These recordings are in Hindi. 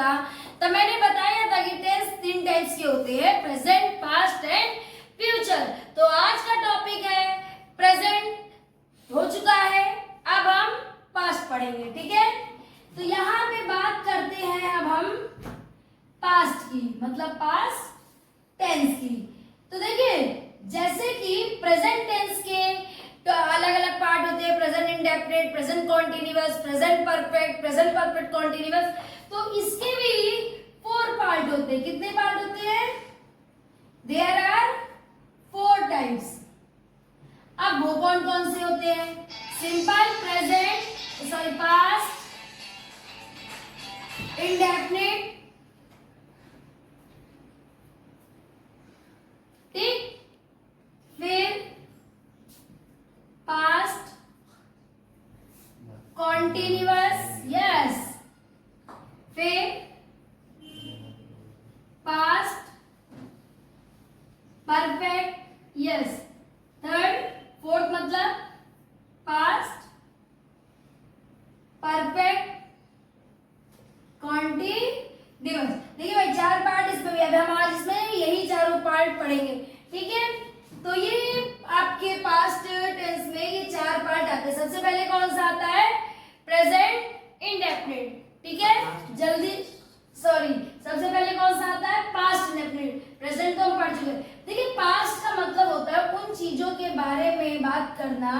था तब मैंने बताया था कि टेंस 3 टाइप्स के होते हैं, प्रेजेंट, पास्ट एंड फ्यूचर। तो आज का टॉपिक है प्रेजेंट हो चुका है, अब हम पास्ट पढ़ेंगे, ठीक है। तो यहाँ पे बात करते हैं अब हम पास्ट की, मतलब पास्ट टेंस की। तो देखिए जैसे कि प्रेजेंट टेंस के तो अलग अलग पार्ट होते हैं, present indefinite, present continuous, present perfect, present perfect continuous. तो इसके भी 4 पार्ट होते हैं। कितने पार्ट होते हैं? There are 4 types. अब वो कौन कौन से होते हैं? Simple present, sorry past, indefinite, ठीक, फिर पास्ट कॉन्टिन्यूअस, यस, फिर past perfect, yes, third, fourth मतलब पास्ट परफेक्ट कॉन्टिन्यूअस। देखिए भाई 4 पार्ट इसमें भी, अभी हम आज इसमें यही चारों पार्ट पढ़ेंगे, ठीक है। तो ये आपके पास्ट टेंस में ये 4 पार्ट आते हैं। सबसे पहले कौन सा आता है? प्रेजेंट इंडेफिनिट, ठीक है, जल्दी, सॉरी, सबसे पहले कौन सा आता है? Past indefinite. प्रेजेंट तो हम पढ़ चुके हैं। देखिए पास्ट का मतलब होता है उन चीजों के बारे में बात करना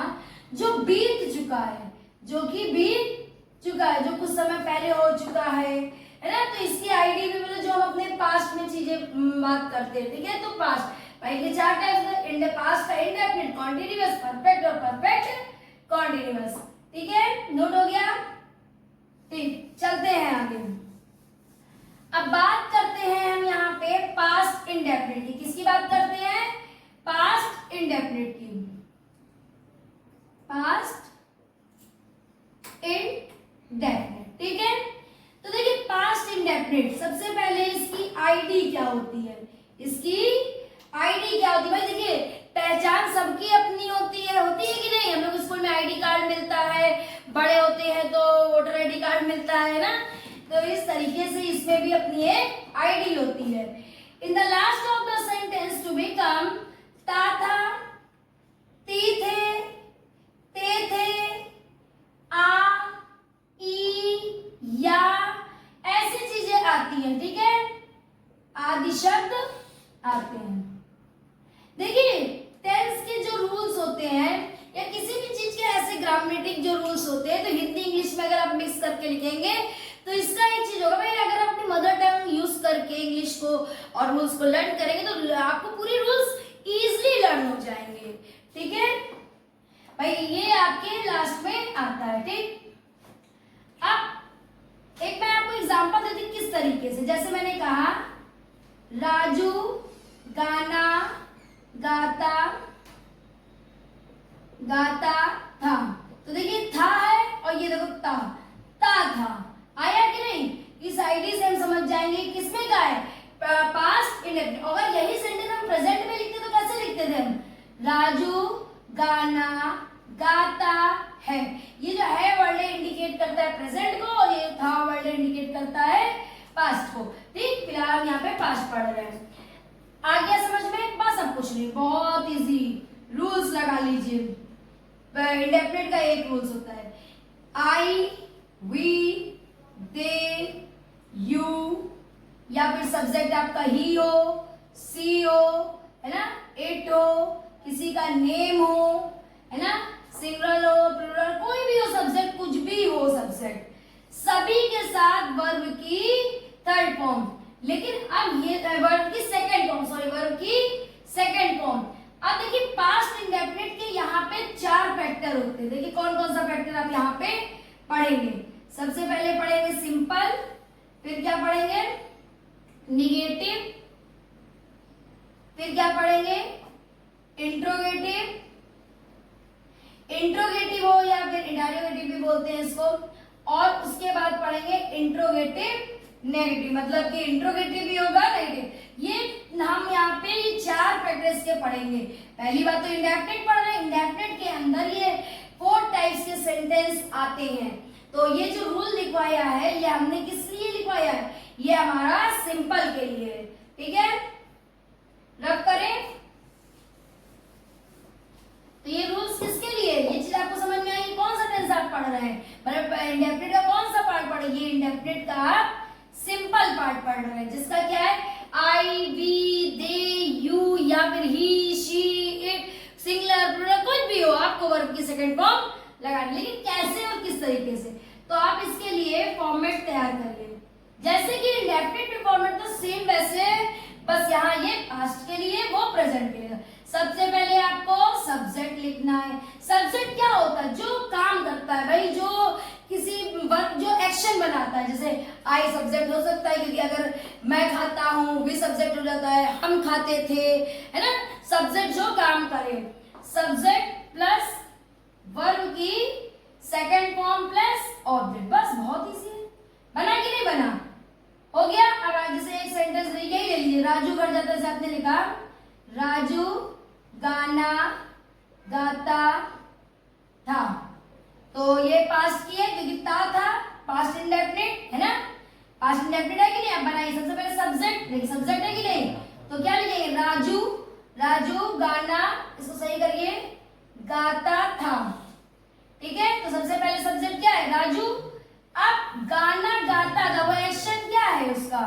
जो बीत चुका है, जो कि बीत चुका है, जो कुछ समय पहले हो चुका है ना। तो इसकी आईडी भी मतलब जो हम अपने पास्ट में चीजें बात करते हैं, ठीक है। तो पास्ट भाई के 4 टाइप्स है, पास्ट का इंडेफिनिट, कॉन्टिन्यूअस, परफेक्ट और परफेक्ट कॉन्टिन्यूअस, ठीक है, नोट हो गया। ठीक, चलते हैं आगे। अब बात करते हैं हम यहाँ पे पास्ट इंडेफिनिट की। किसकी बात करते हैं? पास्ट इंडेफिनिट की। पास्ट इंडेफिनिट, ठीक है। तो देखिए पास्ट इंडेफिनिट, सबसे पहले इसकी आईडी क्या होती है? इसकी आईडी क्या होती है? भाई देखिए पहचान सबकी अपनी होती है कि नहीं? हम लोग स्कूल में आईडी कार्ड मिलता है, बड़े होते हैं तो वोटर आईडी कार्ड मिलता है ना। तो इस तरीके से इसमें भी अपनी एक आईडी होती है। In the last of the sentence to become ता था, ती थे, ते थे, आ, ई, या, ऐसी चीजें आती हैं, ठीक है, आदि शब्द आते हैं। देखिए टेंस के जो रूल्स होते हैं या किसी भी चीज के ऐसे ग्रामेटिक जो रूल्स होते हैं, तो हिंदी इंग्लिश में अगर आप मिक्स करके लिखेंगे तो इसका एक चीज होगा भाई, अगर आप अपनी मदर टंग यूज करके इंग्लिश को और रूल्स को लर्न करेंगे तो आपको पूरी रूल्स इजीली लर्न हो जाएंगे, ठीक है भाई। ये आपके लास्ट में आता है, ठीक। अब एक मैं आपको एग्जांपल देती हूँ किस तरीके से। जैसे मैंने कहा राजू गाना गाता था, तो देखिए था है और ये देखो ता था, आया कि नहीं? इस आईडी से हम समझ जाएंगे किसमें का है, पास्ट इंडेफिनिट। अगर यही सेंटेंस हम प्रेजेंट में लिखते तो कैसे लिखते थे हम? राजू गाना गाता है। ये जो है वर्ड इंडिकेट करता है प्रेजेंट को और ये था वर्ड इंडिकेट करता है पास्ट को, ठीक। फिलहाल हम यहाँ पे पास्ट पढ़ रहे हैं। आ गया समझ में? बस अब कुछ नहीं, बहुत इजी रूल्स लगा लीजिए। इंडेफिनिट का एक रूल्स होता है आई, वी, दे, यू, या फिर सब्जेक्ट आपका ही हो, सी हो, है ना, इट हो, किसी का नेम हो, है ना, सिंगुलर हो, प्लूरल, कोई भी हो सब्जेक्ट, कुछ भी हो सब्जेक्ट, सभी के साथ वर्ब की थर्ड फॉर्म। लेकिन अब ये वर्ब की सेकंड फॉर्म, सॉरी वर्ब की सेकंड फॉर्म। अब देखिए पास्ट इंडेफिनिट के यहाँ पे 4 फैक्टर होते हैं। देखिए कौन कौन सा फैक्टर आप यहाँ पे पढ़ेंगे। सबसे पहले पढ़ेंगे सिंपल, फिर क्या पढ़ेंगे? निगेटिव, फिर क्या पढ़ेंगे? इंट्रोगेटिव, इंट्रोगेटिव हो या फिर इंटरोगेटिव भी बोलते हैं इसको, और उसके बाद पढ़ेंगे इंट्रोगेटिव नेगेटिव, मतलब कि इंट्रोगेटिव भी होगा नेगेटिव। ये हम यहाँ पे ये 4 फैक्टर्स के पढ़ेंगे। पहली बात तो इंडेफिनिट पढ़ रहे हैं, इंडेफिनिट के अंदर ये 4 टाइप्स के सेंटेंस आते हैं। तो ये जो रूल लिखवाया है ये हमने किस लिए लिखवाया है? ये हमारा सिंपल के लिए है, ठीक है। रब करें तो ये रूल्स किसके लिए, ये चीज आपको समझ में आई। कौन सा टेंस आप पढ़ रहे हैं, मतलब इंडेफिनिट का कौन सा पार्ट पढ़ रहे हैं, ये इंडेफिनिट का आप सिंपल पार्ट पढ़ रहे हैं, जिसका क्या है आई, वी, दे, यू या फिर ही, शी, इट, सिंगुलर, प्लूरल, कुछ भी हो, आपको वर्ब की सेकंड फॉर्म लगानी, लेकिन कैसे और किस तरीके से, तो आप इसके लिए फॉर्मेट तैयार करिए। जैसे कि इंडेफिनिट में फॉर्मेट तो सेम वैसे, बस यहाँ ये पास्ट के लिए, वो प्रेजेंट के लिए। सबसे पहले आपको सब्जेक्ट लिखना है। सब्जेक्ट क्या होता है, जो काम करता है भाई, जो किसी वर्ब, जो एक्शन बनाता है। जैसे आई सब्जेक्ट हो सकता है, क्योंकि अगर मैं खाता हूँ वी सब्जेक्ट हो जाता है, हम खाते थे, है ना। सब्जेक्ट जो काम करे, सब्जेक्ट प्लस वर्ब की सेकंड फॉर्म प्लस ऑब्जेक्ट, बस बहुत इजी है। बना कि नहीं बना, हो गया। अब जैसे एक सेंटेंस यही ले लीजिए, राजू घर जाते से आपने लिखा राजू गाना गाता था, तो ये पास्ट की है क्योंकि था, पास्ट इंडेफिनिट है ना, पास्ट इंडेफिनिट है कि नहीं। अब बनाइए सबसे पहले सब्जेक्ट, देखिए सब्जेक्ट है कि नहीं, तो क्या लिखेंगे राजू, राजू गाना, इसको सही करिए, गाता था, ठीक है। तो सबसे पहले सब्जेक्ट क्या है राजू, अब गाना गाता था, वो एक्शन क्या है उसका,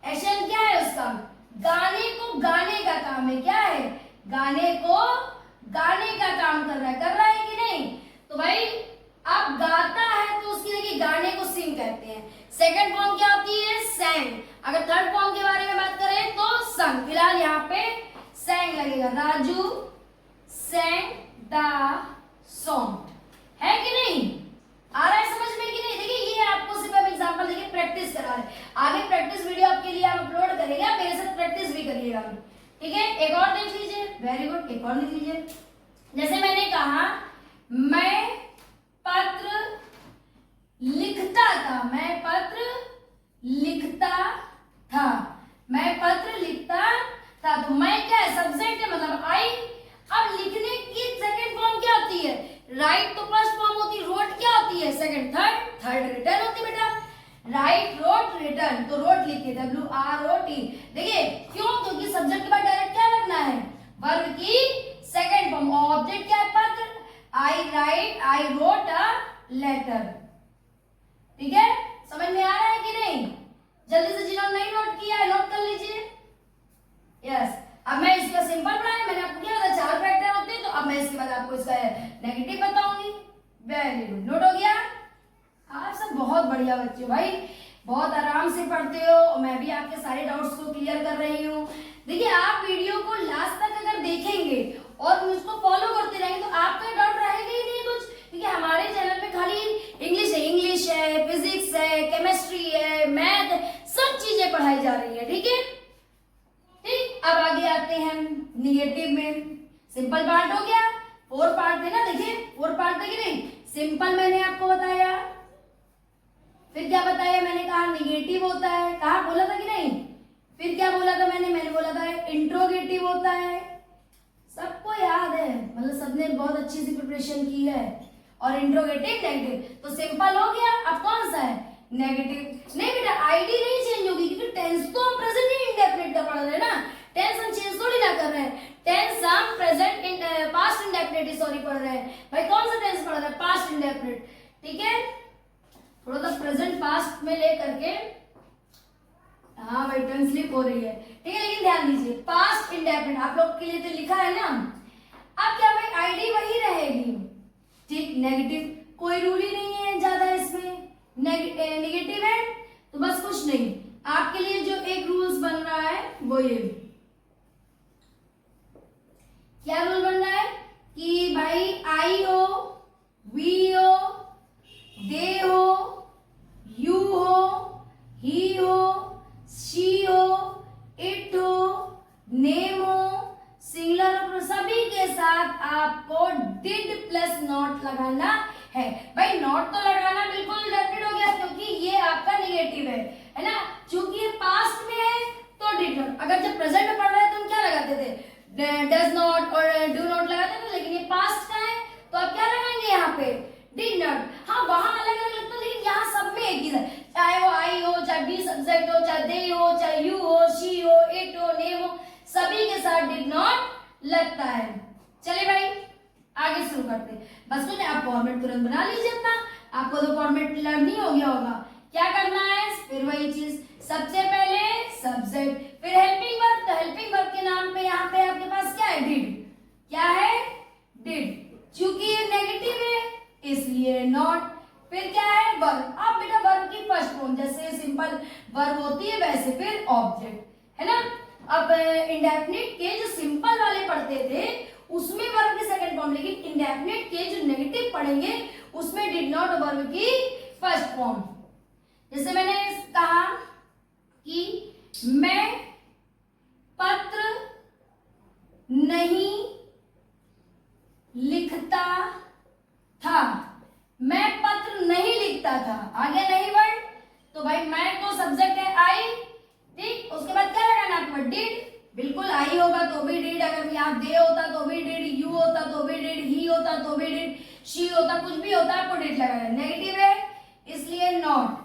एक्शन क्या है उसका, गाने को गाने का काम है, क्या है, गाने को गाने का काम कर रहा है कि नहीं। तो भाई अब गाता है तो उसकी देखिए गाने को सिंग कहते हैं। सेकंड फॉर्म क्या होती है सैंग। अगर थर्ड फॉर्म के बारे में बात करें तो संग, फिलहाल यहाँ पे सैंग लगेगा, राजू सैंग द सॉन्ग, है कि नहीं, आ रहा है समझ में कि नहीं। देखिए ये आपको सिर्फ हम एग्जांपल देखिए प्रैक्टिस करा रहे, आगे प्रैक्टिस वीडियो आपके लिए हम अपलोड करेंगे, आप मेरे साथ प्रैक्टिस भी करिएगा, ठीक है। एक और देख लीजिए, वेरी गुड, एक और देख लीजिए। जैसे मैंने कहा मैं पत्र लिखता था, मैं पत्र लिखता था, मैं पत्र लिखता था, तो मैं क्या है सब्जेक्ट है, मतलब आई। अब लिखने की सेकंड फॉर्म क्या होती है, राइट तो फर्स्ट फॉर्म होती है, रोट क्या होती है सेकंड, थर्ड रिटर्न होती है बेटा, राइट रोट रिटर्न, तो रोट लिखिए WROT। देखिए क्यों, क्योंकि सब्जेक्ट के बाद डायरेक्ट क्या लगना है वर्ब की सेकंड फॉर्म, ऑब्जेक्ट क्या है पत्र, I write, I wrote a letter, ठीक है। समझ में आ रहा है कि नहीं, जल्दी से जिन्होंने नहीं नोट किया है नोट कर लीजिए, यस। अब मैं इसका सिंपल बनाया, मैंने आपको क्या बताया 4 फैक्टर होते हैं, तो अब मैं इसके बाद आपको इसका नेगेटिव बताऊंगी। वेरी गुड, नोट हो गया। आप सब बहुत बढ़िया बच्चे भाई, बहुत आराम से पढ़ते हो, मैं भी आपके सारे डाउट्स को क्लियर कर रही हूँ। देखिए आप वीडियो को लास्ट तक अगर देखेंगे और उसको फॉलो करते रहेंगे तो आपका डाउट रहेगा ही नहीं कुछ, क्योंकि हमारे चैनल पे खाली इंग्लिश है, फिजिक्स है, केमिस्ट्री है, मैथ, सब चीजें पढ़ाई जा रही है, ठीक है। ठीक, अब आगे आते हैं निगेटिव में। सिंपल पार्ट हो गया, 4 पार्ट थे ना, देखिए 4 पार्ट थे कि नहीं। सिंपल मैंने आपको बताया, फिर क्या बताया मैंने, कहा निगेटिव होता है, कहा बोला था कि नहीं, फिर क्या बोला था मैंने बोला था इंट्रोगेटिव होता है, सबको याद है, मतलब सबने बहुत अच्छी सी प्रिपरेशन की है। और इंट्रोगेटिव नेगेटिव, तो सिंपल हो गया। अब कौन सा है नेगेटिव, नहीं बेटा आईडी नहीं चेंज होगी, क्योंकि टेंस तो हम प्रेजेंट इंडेफिनिट का पढ़ रहे हैं ना, टेंस हम चेंज थोड़ी ना कर रहे हैं, टेंस हम प्रेजेंट पास्ट इंडेफिनिट सॉरी पढ़ रहे हैं भाई। कौन सा टेंस पढ़ रहे हैं, पास्ट इंडेफिनिट, ठीक है। थोड़ा सा प्रेजेंट पास्ट में ले करके, हाँ भाई टंग स्लिप हो रही है, ठीक है, लेकिन ध्यान दीजिए पास्ट इंडेफिनिट आप लोग के लिए तो लिखा है ना। अब क्या भाई आईडी वही रहेगी, ठीक। नेगेटिव कोई रूल ही नहीं है ज्यादा इसमें, नेगेटिव है तो बस कुछ नहीं, आपके लिए जो एक रूल्स बन रहा है वो ये, क्या रूल बन रहा है कि भाई आई हो, वी हो, दे हो, यू हो, ही हो, शी हो, इट हो, नेम हो, सिंगुलर, सभी के साथ आपको डिड प्लस नॉट लगाना है। भाई नॉट तो लगाना बिल्कुल डेफिनेट हो गया, क्योंकि ये आपका निगेटिव है ना, चूंकि ये पास्ट में है तो डिड नॉट। अगर जब प्रेजेंट में पढ़ रहे हैं तो हम क्या लगाते थे, डज नॉट और डू नॉट लगाते थे, लेकिन ये पास्ट का है तो आप क्या लगाएंगे यहाँ पे डिड नॉट। हाँ वहां अलग अलग लगता है, लेकिन यहाँ सब में एक ही है, चाहे वो आई हो, चाहे बी सब्जेक्ट हो, सुने, आप फॉर्मेट तुरंत बना लीजिए अपना, आपको तो फॉर्मेट लर्न ही हो गया होगा। क्या करना है, फिर वही चीज, सबसे पहले सब्जेक्ट, फिर हेल्पिंग वर्ब। तो हेल्पिंग वर्ब के नाम पे यहाँ पे आपके पास क्या है, डिड। क्या है, डिड। चूंकि ये नेगेटिव है इसलिए नॉट। फिर क्या है, वर्ब। अब बेटा वर्ब की फर्स्ट फॉर्म, जैसे सिंपल वर्ब होती है वैसे फिर ऑब्जेक्ट, है ना। अब इंडेफिनिट के जो सिंपल वाले पढ़ते थे उसमें वर्ब की सेकंड फॉर्म, लेकिन इंडेफिनिट के जो नेगेटिव पढ़ेंगे उसमें डिड नॉट वर्ब की फर्स्ट फॉर्म। जैसे मैंने कहा कि मैं पत्र नहीं लिखता था, मैं पत्र नहीं लिखता था, आगे नहीं वर्ड, तो भाई मैं तो सब्जेक्ट है आई, ठीक। उसके बाद क्या लगाना आपको, डिड। बिल्कुल आई होगा तो भी डिड, अगर यहाँ दे होता तो भी डिड, यू होता तो भी डिड, ही होता तो भी डिड, शी होता, कुछ भी होता आपको डिड लगाना है। नेगेटिव है इसलिए नॉट,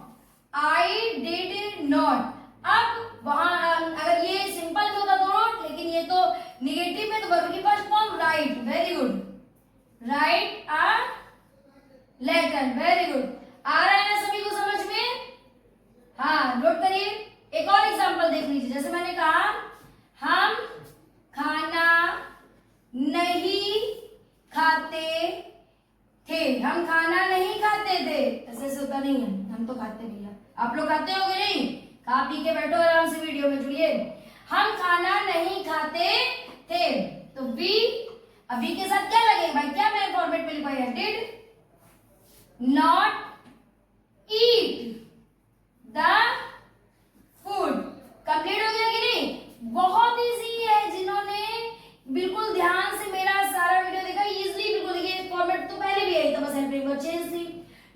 आई डिड नॉट। अब वहां अगर ये सिंपल होता तो नॉट, लेकिन ये तो निगेटिव में, तो वर्ब की first form write, very good, write a letter, very good. आ रहा है ना सभी को समझ में, हाँ नोट करिए। एक और एग्जांपल देख लीजिए, जैसे मैंने कहा हम खाना नहीं खाते थे, हम खाना नहीं खाते थे, ऐसे होता नहीं है, हम तो खाते भैया, आप लोग खाते होगे नहीं, खा पी के बैठो आराम से, वीडियो में जुड़िए। हम खाना नहीं खाते थे, तो वी, अब वी के साथ क्या लगेगा भाई, क्या मैंने फॉर्मेट में लिखा है, did not eat the food. Complete हो गया कि नहीं, बहुत इजी है। जिन्होंने बिल्कुल ध्यान से मेरा सारा वीडियो देखा, इजीली बिल्कुल, देखिए फॉर्मेट तो पहले भी आई था, बस हेल्पिंग वर्ब चेंज थी।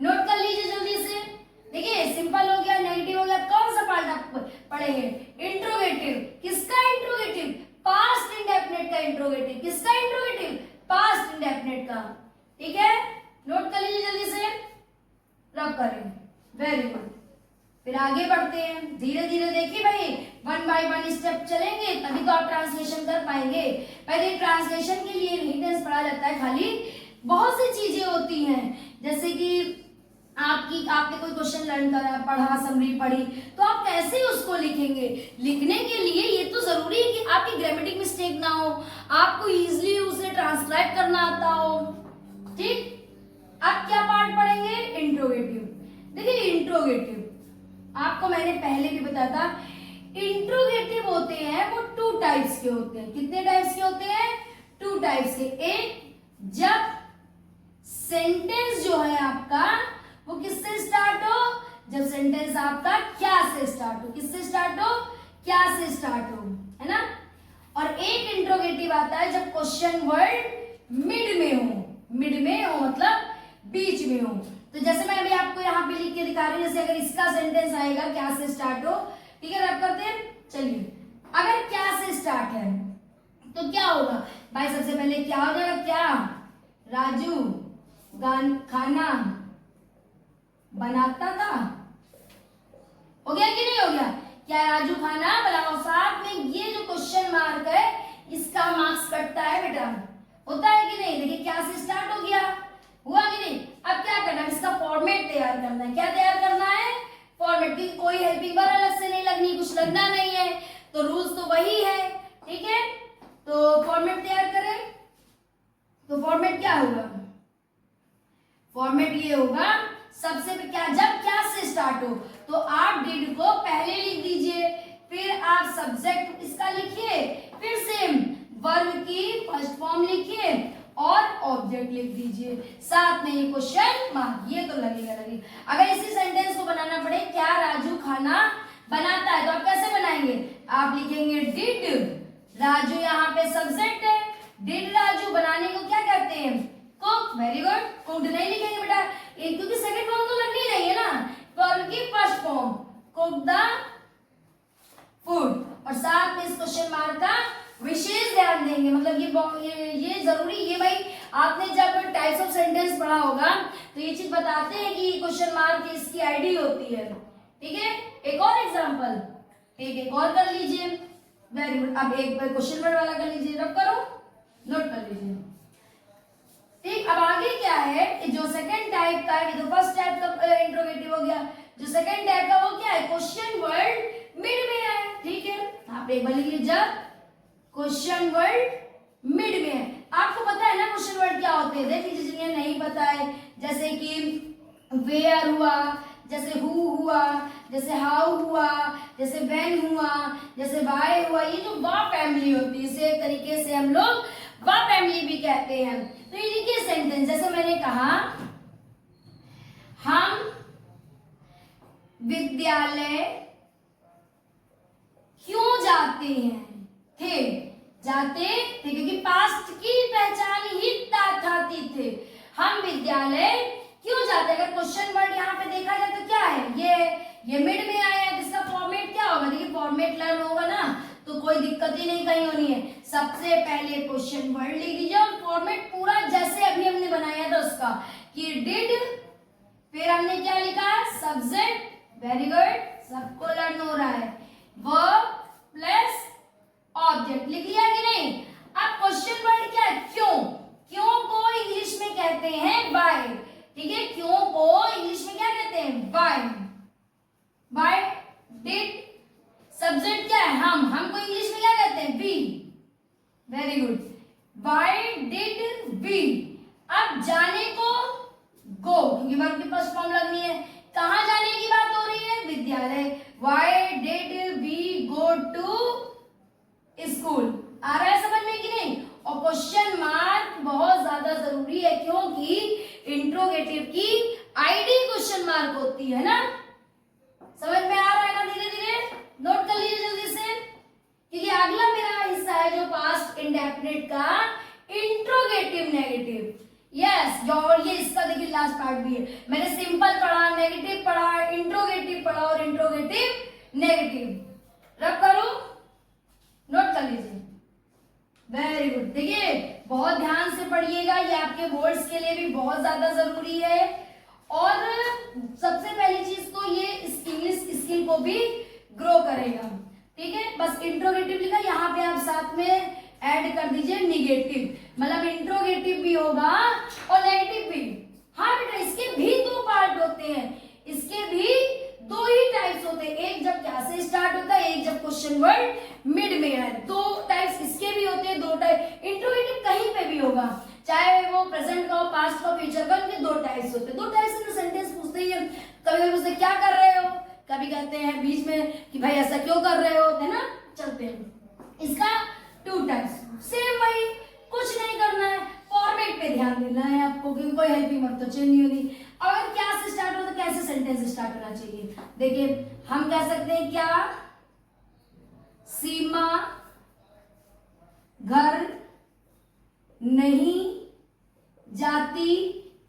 नोट कर लीजिए जल्दी से, देखिए सिंपल हो गया, नेगेटिव हो गया, कौन सा पार्ट आप पढ़ेंगे, इंट्रोगेटिव। किसका इंट्रोगेटिव, पास्ट इंडेफिनिट का इंट्रोगेटिव। किसका इंट्रोगेटिव, पास्ट इंडेफिनिट का, ठीक है। नोट कर लीजिए जल्दी से, रब करें, वेरी गुड। फिर आगे बढ़ते हैं, धीरे धीरे देखिए भाई, वन बाय वन स्टेप चलेंगे तभी तो आप ट्रांसलेशन कर पाएंगे। पहले ट्रांसलेशन के लिए नहीं टेंस पढ़ा जाता है खाली, बहुत सी चीजें होती हैं, जैसे कि आपने कोई क्वेश्चन लर्न करा, पढ़ा, समरी पढ़ी, तो आप कैसे उसको लिखेंगे। लिखने के लिए ये तो जरूरी है कि आपकी ग्रामेटिक मिस्टेक ना हो, आपको इजीली उसे ट्रांसक्राइब करना आता हो, ठीक। अब क्या पार्ट पढ़ेंगे, इंट्रोगेटिव। देखिए इंट्रोगेटिव आपको मैंने पहले भी बताया था, इंट्रोगेटिव होते हैं वो टू टाइप्स के होते हैं। कितने टाइप्स के होते हैं, टू टाइप्स के। एक, जब सेंटेंस जो है आपका वो किससे स्टार्ट हो, जब सेंटेंस आपका क्या से स्टार्ट हो, किससे स्टार्ट हो, क्या से स्टार्ट हो, है ना। और एक इंट्रोगेटिव आता है जब क्वेश्चन वर्ड मिड में हो, मिड में हो मतलब बीच में हो। तो जैसे मैं अभी आपको यहाँ पे लिख के दिखा रही हूँ, जैसे अगर इसका सेंटेंस आएगा क्या से स्टार्ट हो, ठीक है, रब करते हैं। चलिए, अगर क्या से स्टार्ट है तो क्या होगा भाई, सबसे पहले क्या हो जाएगा, क्या राजू खाना बनाता था, हो गया कि नहीं हो गया, क्या राजू खाना बनाओ, साथ में ये जो क्वेश्चन मार्क है इसका मार्क्स कटता है बेटा, होता है कि नहीं। देखिए क्या से स्टार्ट हो गया, हुआ कि नहीं। अब क्या करना है, इसका फॉर्मेट तैयार करना है। क्या तैयार करना है, फॉर्मेट की। कोई हेल्पिंग वर्ब अलग से नहीं लगनी, कुछ लगना नहीं है, तो रूल्स तो वही है, ठीक है। तो फॉर्मेट तैयार करें, तो फॉर्मेट क्या होगा, फॉर्मेट ये होगा, सबसे क्या, जब क्या से स्टार्ट हो तो आप डिड को पहले लिख दीजिए, फिर आप सब्जेक्ट इसका लिखिए, फिर सेम वर्ब की फर्स्ट फॉर्म लिखिए और ऑब्जेक्ट लिख दीजिए, साथ में ये क्वेश्चन मार्क, ये तो लगेगा। अगर इसी सेंटेंस को बनाना पड़े, क्या राजू खाना बनाता है, तो आप कैसे बनाएंगे, आप लिखेंगे डिड, राजू यहाँ पे सब्जेक्ट है, डिड राजू बनाने को क्या कहते हैं, कुक, वेरी गुड। कुक्ड नहीं लिखेंगे बेटा, क्योंकि सेकंड फॉर्म तो लगनी नहीं है ना, वर्ब की first form, cook the food, और साथ में इस क्वेश्चन मार्क का विशेष ध्यान देंगे। मतलब ये जरूरी, ये भाई आपने जब टाइप्स ऑफ सेंटेंस पढ़ा होगा तो ये चीज बताते हैं कि क्वेश्चन मार्क इसकी आईडी होती है, ठीक है। एक और एग्जांपल, एक और कर लीजिए, वेरी गुड। अब एक क्वेश्चन वर्ड वाला कर लीजिए, रब करो, नोट कर लीजिए। ठीक, अब आगे क्या है, जो सेकंड टाइप का है, ये तो फर्स्ट टाइप का इंट्रोगेटिव हो गया, जो सेकंड टाइप का वो क्या है, क्वेश्चन वर्ड मिड में है। ठीक है, आप एक बार लिख लीजिए, जब क्वेश्चन वर्ड मिड में है। आपको पता है ना क्वेश्चन वर्ड क्या होते हैं, देख लीजिए जिन्हें नहीं पता है, जैसे कि वेयर हुआ, जैसे हु हुआ, जैसे हाउ हुआ, जैसे व्हेन हुआ, जैसे व्हाई हुआ, ये जो वा फैमिली होती है, इसे एक तरीके से हम लोग वा फैमिली भी कहते हैं। तो ये देखिए सेंटेंस, जैसे मैंने कहा हम विद्यालय क्यों जाते हैं, थे, जाते थे, क्योंकि पास्ट की पहचान ही था थे। हम विद्यालय क्यों जाते हैं, अगर क्वेश्चन वर्ड यहाँ पे देखा जाए तो क्या है, ये मिड में आया है, जिसका फॉर्मेट क्या होगा, देखिए फॉर्मेट लर्न होगा ना, तो कोई दिक्कत ही नहीं कहीं होनी है। सबसे पहले क्वेश्चन वर्ड लिख दीजिए और फॉर्मेट पूरा जैसे अभी हमने बनाया था उसका, कि डिड, फिर हमने क्या लिखा, सब्जेक्ट, वेरी गुड, सबको लर्न हो रहा है, वर्ब प्लस ऑब्जेक्ट, लिख लिया कि नहीं। अब क्वेश्चन वर्ड क्या है, क्यों, क्यों को इंग्लिश में कहते हैं व्हाई। ठीक है, क्यों को इंग्लिश में क्या कहते हैं, व्हाई। व्हाई डिड, सब्जेक्ट क्या है, हम को इंग्लिश में क्या कहते हैं, we, very good, why did we. अब जाने को गो, क्योंकि वर्ब की फर्स्ट फॉर्म लगनी है, कहां जाने की बात हो रही है, विद्यालय, why did we go to school. आ रहा है समझ में कि नहीं। और क्वेश्चन मार्क बहुत ज्यादा जरूरी है, क्योंकि इंट्रोगेटिव की आईडी क्वेश्चन मार्क होती है ना, समझ में आ रहा है ना, धीरे धीरे नोट कर लीजिए जल्दी से, क्योंकि अगला मेरा हिस्सा है जो पास्ट इंडेफिनिट का इंट्रोगेटिव नेगेटिव। यस, और ये इसका देखिए लास्ट पार्ट भी है, मैंने सिंपल पढ़ा, नेगेटिव पढ़ा, इंट्रोगेटिव पढ़ा और इंट्रोगेटिव नेगेटिव। रब करूं, नोट कर लीजिए, वेरी गुड। देखिए बहुत ध्यान से पढ़िएगा, ये आपके बोर्ड्स के लिए भी बहुत ज्यादा जरूरी है। और सबसे पहली चीज तो ये इंग्लिश स्किल को भी ग्रो करेगा। ठीक है, बस इंट्रोगेटिव लिखा, यहाँ पे आप साथ में ऐड कर दीजिए निगेटिव, मतलब इंट्रोगेटिव भी होगा और नेगेटिव भी। हाँ बेटा, इसके भी दो पार्ट होते हैं, इसके भी दो ही टाइप्स होते हैं, एक जब क्या से स्टार्ट होता है, एक जब क्वेश्चन वर्ड मिड में है। दो टाइप्स इसके भी होते हैं, दो टाइप इंट्रोगेटिव कहीं पे भी होगा, चाहे वो प्रेजेंट का हो, पास्ट का, फ्यूचर का, उनके दो टाइप्स होते हैं। दो टाइप्स में सेंटेंस पूछते ही हैं, कभी पूछते क्या कर रहे हो, कभी कहते हैं बीच में कि भाई ऐसा क्यों कर रहे हो, है ना, चलते हैं। इसका टू टाइप्स, सेम वही, कुछ नहीं करना है, फॉर्मेट पे ध्यान देना है आपको, क्योंकि कोई हेल्पिंग वर्ब तो चेंज नहीं होनी। अगर क्या से स्टार्ट हो तो कैसे सेंटेंस स्टार्ट होना चाहिए, देखिए हम कह सकते हैं क्या सीमा घर नहीं जाती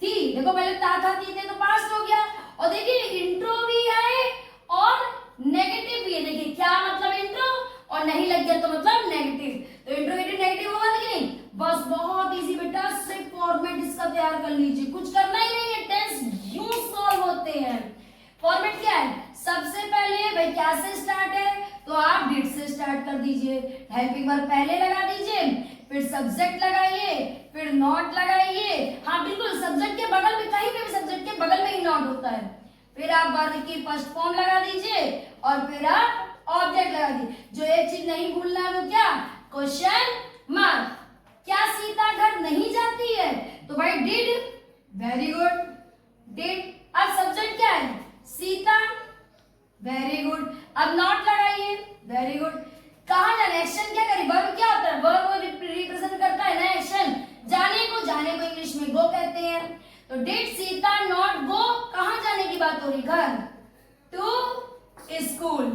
थी। देखो पहले था थी थे तो पास्ट हो गया, और देखिए इंट्रो भी है और नेगेटिव भी है। देखिए क्या मतलब इंट्रो, और नहीं लग गया तो मतलब नेगेटिव, तो इंट्रोगेटिव नेगेटिव होगा कि नहीं। बस बहुत इजी बेटा, सिर्फ फॉर्मेट इसका तैयार कर लीजिए, कुछ करना ही नहीं है, टेंस यूं सॉल्व होते हैं। फॉर्मेट क्या है, सबसे पहले भाई क्या से स्टार्ट है, तो आप डिड से स्टार्ट कर दीजिए, हेल्पिंग वर्ब पहले लगा दीजिए, फिर सब्जेक्ट लगाइए, फिर नॉट लगाइए। हाँ बिल्कुल, सब्जेक्ट के बगल में, कहीं पे भी सब्जेक्ट के बगल में ही नॉट होता है। फिर आप वर्ब की फर्स्ट फॉर्म लगा दीजिए और फिर आप ऑब्जेक्ट लगा दीजिए। जो एक चीज नहीं भूलना है वो क्या, क्वेश्चन मार्क। क्या सीता घर नहीं जाती है, तो भाई डिड, वेरी गुड, डिड। अब सब्जेक्ट क्या है, सीता, वेरी गुड। अब नॉट लगाइए, वेरी गुड। कहां जाना, एक्शन क्या करें, वर्ब क्या होता है, वर्ब रिप्रेजेंट करता है ना एक्शन, जाने को, जाने को इंग्लिश में गो कहते हैं। तो डिड सीता नॉट गो, कहां जाने की बात हो रही, घर, टू स्कूल।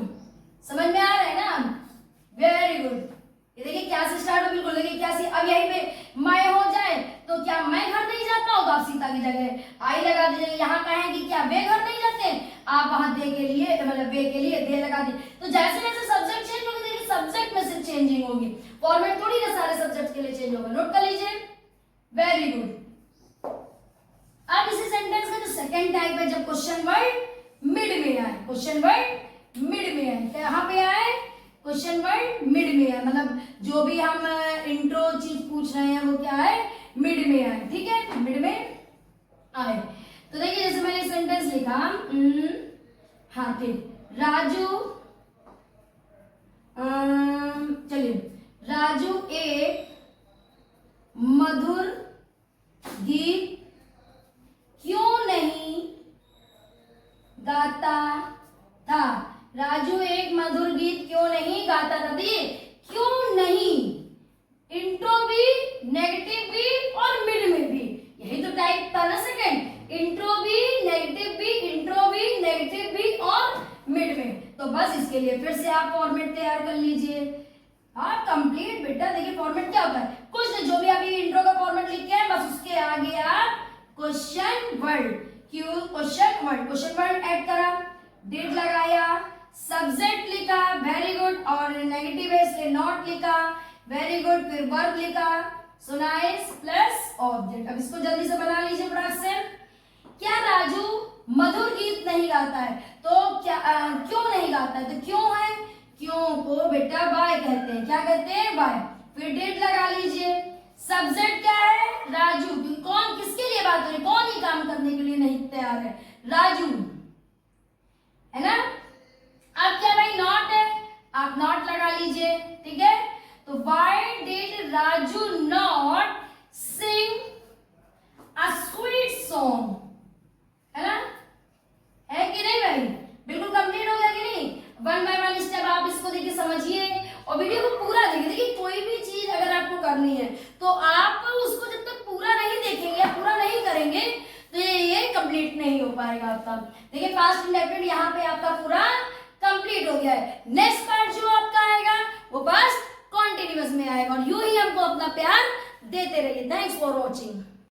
समझ में आ रहा है ना, वेरी गुड। ये देखिए क्या से स्टार्ट हो, बिल्कुल देखिए क्या से। अब यहीं पे मैं हो जाए तो क्या मैं घर नहीं जाता हूं, तो आप सीता की जगह आई लगा दीजिए। यहाँ कहें कि क्या वे घर नहीं जाते, आप वहां दे के लिए, मतलब वे के लिए दे लगा दीजिए। तो जैसे जैसे सब्जेक्ट चेंज होगी, देखिए सब्जेक्ट में से चेंजिंग होगी, फॉर्मेट थोड़ी ना सारे सब्जेक्ट के लिए चेंज होगा। नोट कर लीजिए, वेरी गुड। अब इसी सेंटेंस का जो सेकेंड टाइप है, जब क्वेश्चन वर्ड मिड में आए, क्वेश्चन वर्ड मिड में आए, कहां पे आए, क्वेश्चन वर्ड मिड में है, मतलब जो भी हम इंट्रो चीज पूछ रहे हैं वो क्या है, मिड में आए, ठीक है, मिड में आए। तो देखिए जैसे मैंने सेंटेंस लिखा, हाँ ठीक, राजू, चलिए, राजू एक मधुर गीत क्यों नहीं गाता था। राजू एक मधुर गीत क्यों नहीं गाता था। देखिए क्यों नहीं, इंट्रो भी, नेगेटिव भी और मिड में भी, यही तो टाइप था ना सेकंड, इंट्रो भी, नेगेटिव भी, इंट्रो भी, नेगेटिव भी और मिड में। तो बस इसके लिए फिर से आप फॉर्मेट तैयार कर लीजिए। हाँ कंप्लीट बेटा। देखिए फॉर्मेट क्या होता है, कुछ नहीं, जो भी आप ये इंट्रो का फॉर्मेट लिख के हैं बस उसके आगे आप question word, question word add करा, डिड लगाया, सब्जेक्ट लिखा, वेरी गुड, और नेगेटिव है इसलिए नॉट लिखा, वेरी गुड, फिर वर्ब लिखा, सो नाइस प्लस ऑब्जेक्ट। अब इसको जल्दी से बना लीजिए फटाक से। क्या राजू मधुर गीत नहीं गाता है, तो क्या क्यों नहीं गाता है, तो क्यों है, क्यों को बेटा बाय कहते हैं, क्या कहते हैं, बाय। फिर डिड लगा लीजिए, सब्जेक्ट क्या है, राजू, कौन किसके लिए बात हो रही, कौन ही काम करने के लिए नहीं तैयार है, राजू, है ना। अब क्या भाई, नॉट है, आप नॉट लगा लीजिए, ठीक है। तो why did Raju not sing a sweet song, है ना, है कि नहीं भाई, बिल्कुल कंप्लीट हो गया कि नहीं। वन बाय वन स्टेप आप इसको देखिए समझिए और वीडियो को पूरा देखिए। देखिए कोई भी चीज अगर आपको करनी है तो आप उसको जब तक पूरा नहीं देखेंगे या पूरा नहीं करेंगे तो ये कंप्लीट नहीं हो पाएगा आपका। देखिए पास्ट इंडेफिनिट यहाँ पे आपका पूरा कंप्लीट हो गया है। नेक्स्ट पार्ट जो आपका आएगा वो पास्ट कॉन्टिन्यूअस में आएगा और यूं ही हमको अपना प्यार देते रहिए। Thanks for watching.